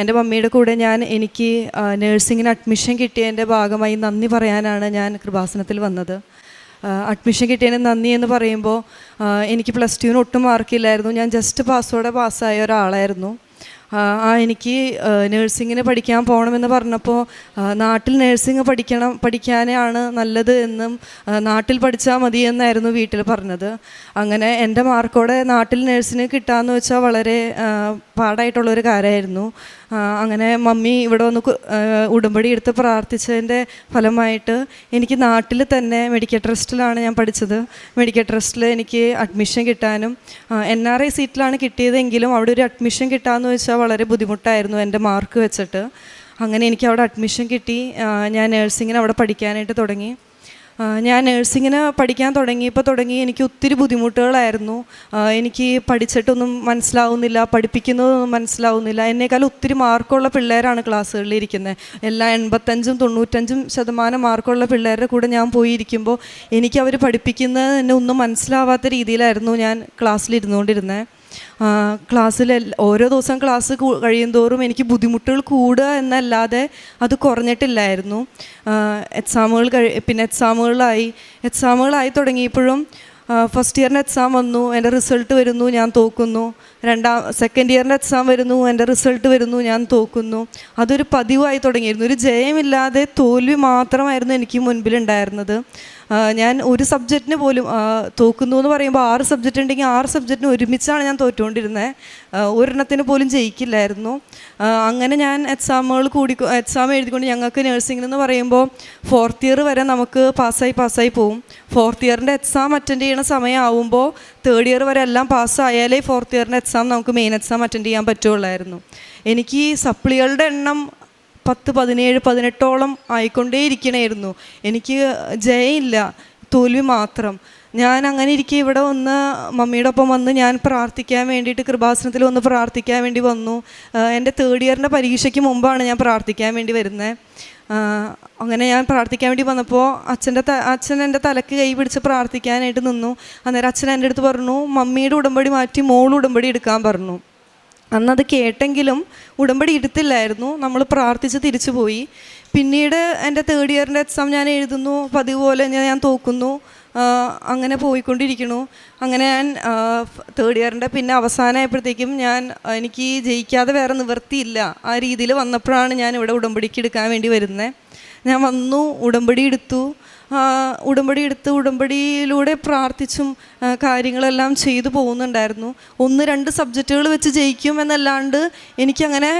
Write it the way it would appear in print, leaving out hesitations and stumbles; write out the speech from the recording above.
എൻ്റെ മമ്മിയുടെ കൂടെ എനിക്ക് നേഴ്സിങ്ങിന് അഡ്മിഷൻ കിട്ടിയതിൻ്റെ ഭാഗമായി നന്ദി പറയാനാണ് ഞാൻ കൃപാസനത്തിൽ വന്നത്. അഡ്മിഷൻ കിട്ടിയതിന് നന്ദി എന്ന് പറയുമ്പോൾ എനിക്ക് പ്ലസ് ടുവിന് ഒട്ടും മാർക്കില്ലായിരുന്നു. ഞാൻ ജസ്റ്റ് പാസ്സായ ഒരാളായിരുന്നു. എനിക്ക് നേഴ്സിങ്ങിന് പഠിക്കാൻ പോകണമെന്ന് പറഞ്ഞപ്പോൾ നാട്ടിൽ നേഴ്സിംഗ് പഠിക്കാനാണ് നല്ലത് എന്നും നാട്ടിൽ പഠിച്ചാൽ മതി എന്നായിരുന്നു വീട്ടിൽ പറഞ്ഞത്. അങ്ങനെ എൻ്റെ മാർക്കോടെ നാട്ടിൽ നേഴ്സിന് കിട്ടാമെന്ന് വെച്ചാൽ വളരെ പാടായിട്ടുള്ളൊരു കാര്യമായിരുന്നു. അങ്ങനെ മമ്മി ഇവിടെ വന്ന് ഉടമ്പടി എടുത്ത് പ്രാർത്ഥിച്ചതിൻ്റെ ഫലമായിട്ട് എനിക്ക് നാട്ടിൽ തന്നെ മെഡിക്കൽ ട്രസ്റ്റിലാണ് ഞാൻ പഠിച്ചത്. മെഡിക്കൽ ട്രസ്റ്റിൽ എനിക്ക് അഡ്മിഷൻ കിട്ടാനും NRI സീറ്റിലാണ് കിട്ടിയതെങ്കിലും അവിടെ ഒരു അഡ്മിഷൻ കിട്ടാമെന്ന് വെച്ചാൽ വളരെ ബുദ്ധിമുട്ടായിരുന്നു എൻ്റെ മാർക്ക് വെച്ചിട്ട്. അങ്ങനെ എനിക്ക് അവിടെ അഡ്മിഷൻ കിട്ടി. ഞാൻ നേഴ്സിങ്ങിന് അവിടെ പഠിക്കാനായിട്ട് തുടങ്ങി. ഞാൻ നേഴ്സിങ്ങിന് പഠിക്കാൻ തുടങ്ങി എനിക്ക് ഒത്തിരി ബുദ്ധിമുട്ടുകളായിരുന്നു. എനിക്ക് പഠിച്ചിട്ടൊന്നും മനസ്സിലാവുന്നില്ല, പഠിപ്പിക്കുന്നതൊന്നും മനസ്സിലാവുന്നില്ല. എന്നേക്കാൾ ഒത്തിരി മാർക്കുള്ള പിള്ളേരാണ് ക്ലാസ്സുകളിൽ ഇരിക്കുന്നത്. എല്ലാ 85-95% മാർക്കുള്ള പിള്ളേരുടെ കൂടെ ഞാൻ പോയിരിക്കുമ്പോൾ എനിക്ക് അവർ പഠിപ്പിക്കുന്നത് തന്നെ ഒന്നും മനസ്സിലാവാത്ത രീതിയിലായിരുന്നു ഞാൻ ക്ലാസ്സിലിരുന്നുകൊണ്ടിരുന്നത്. ക്ലാസ്സിൽ ഓരോ ദിവസം ക്ലാസ് കഴിയുന്തോറും എനിക്ക് ബുദ്ധിമുട്ടുകൾ കൂടുക എന്നല്ലാതെ അത് കുറഞ്ഞിട്ടില്ലായിരുന്നു. എക്സാമുകളായി തുടങ്ങിയപ്പോഴും ഫസ്റ്റ് ഇയറിൻ്റെ എക്സാം വന്നു, എൻ്റെ റിസൾട്ട് വരുന്നു, ഞാൻ തോക്കുന്നു. സെക്കൻഡ് ഇയറിൻ്റെ എക്സാം വരുന്നു, എൻ്റെ റിസൾട്ട് വരുന്നു, ഞാൻ തോക്കുന്നു. അതൊരു പതിവായി തുടങ്ങിയിരുന്നു. ഒരു ജയമില്ലാതെ തോൽവി മാത്രമായിരുന്നു എനിക്ക് മുൻപിലുണ്ടായിരുന്നത്. ഞാൻ ഒരു സബ്ജക്റ്റിന് പോലും തോക്കുന്നു എന്ന് പറയുമ്പോൾ 6 സബ്ജക്റ്റ് ഉണ്ടെങ്കിൽ 6 സബ്ജക്റ്റിന് ഒരുമിച്ചാണ് ഞാൻ തോറ്റുകൊണ്ടിരുന്നത്. ഒരെണ്ണത്തിന് പോലും ജയിക്കില്ലായിരുന്നു. അങ്ങനെ ഞാൻ എക്സാം എഴുതിക്കൊണ്ട് ഞങ്ങൾക്ക് നേഴ്സിംഗിനെന്ന് പറയുമ്പോൾ 4th ഇയർ വരെ നമുക്ക് പാസ്സായി പോവും. 4th ഇയറിൻ്റെ എക്സാം അറ്റൻഡ് ചെയ്യണ സമയമാവുമ്പോൾ 3rd ഇയർ വരെ എല്ലാം പാസ്സായാലേ 4th ഇയറിൻ്റെ എക്സാം നമുക്ക് മെയിൻ എക്സാം അറ്റൻഡ് ചെയ്യാൻ പറ്റുള്ളായിരുന്നു. എനിക്ക് സപ്ലികളുടെ എണ്ണം 10, 17, 18ഓളം ആയിക്കൊണ്ടേ ഇരിക്കണമായിരുന്നു. എനിക്ക് ജയമില്ല, തോൽവി മാത്രം. ഞാൻ അങ്ങനെ ഇരിക്കെ ഇവിടെ മമ്മിയുടെ ഒപ്പം വന്ന് ഞാൻ പ്രാർത്ഥിക്കാൻ വേണ്ടിയിട്ട് കൃപാസനത്തിൽ പ്രാർത്ഥിക്കാൻ വേണ്ടി വന്നു. എൻ്റെ 3rd ഇയറിൻ്റെ പരീക്ഷയ്ക്ക് മുമ്പാണ് ഞാൻ പ്രാർത്ഥിക്കാൻ വേണ്ടി വരുന്നത്. അങ്ങനെ ഞാൻ പ്രാർത്ഥിക്കാൻ വേണ്ടി വന്നപ്പോൾ അച്ഛൻ എൻ്റെ തലക്ക് കൈ പിടിച്ച് പ്രാർത്ഥിക്കാനായിട്ട് നിന്നു. അന്നേരം അച്ഛൻ എൻ്റെ അടുത്ത് പറഞ്ഞു, മമ്മിയുടെ ഉടമ്പടി മാറ്റി ഉടമ്പടി എടുക്കാൻ പറഞ്ഞു. അന്നത് കേട്ടെങ്കിലും ഉടമ്പടി എടുത്തില്ലായിരുന്നു. നമ്മൾ പ്രാർത്ഥിച്ച് തിരിച്ചു പോയി. പിന്നീട് എൻ്റെ 3rd ഇയറിൻ്റെ എക്സാം ഞാൻ എഴുതുന്നു, പതിവ് പോലെ ഞാൻ തോക്കുന്നു. അങ്ങനെ പോയിക്കൊണ്ടിരിക്കുന്നു. അങ്ങനെ ഞാൻ 3rd ഇയറിൻ്റെ പിന്നെ അവസാനമായപ്പോഴത്തേക്കും എനിക്ക് ജയിക്കാതെ വേറെ നിവൃത്തിയില്ല. ആ രീതിയിൽ വന്നപ്പോഴാണ് ഞാൻ ഇവിടെ ഉടമ്പടിക്ക് എടുക്കാൻ വേണ്ടി വരുന്നത്. ഞാൻ വന്നു, ഉടമ്പടി എടുത്തു. ഉടമ്പടിയിലൂടെ പ്രാർത്ഥിച്ചും കാര്യങ്ങളെല്ലാം ചെയ്തു പോകുന്നുണ്ടായിരുന്നു. 1-2 സബ്ജക്റ്റുകൾ വെച്ച് ജയിക്കും എന്നല്ലാണ്ട് എനിക്കങ്ങനെ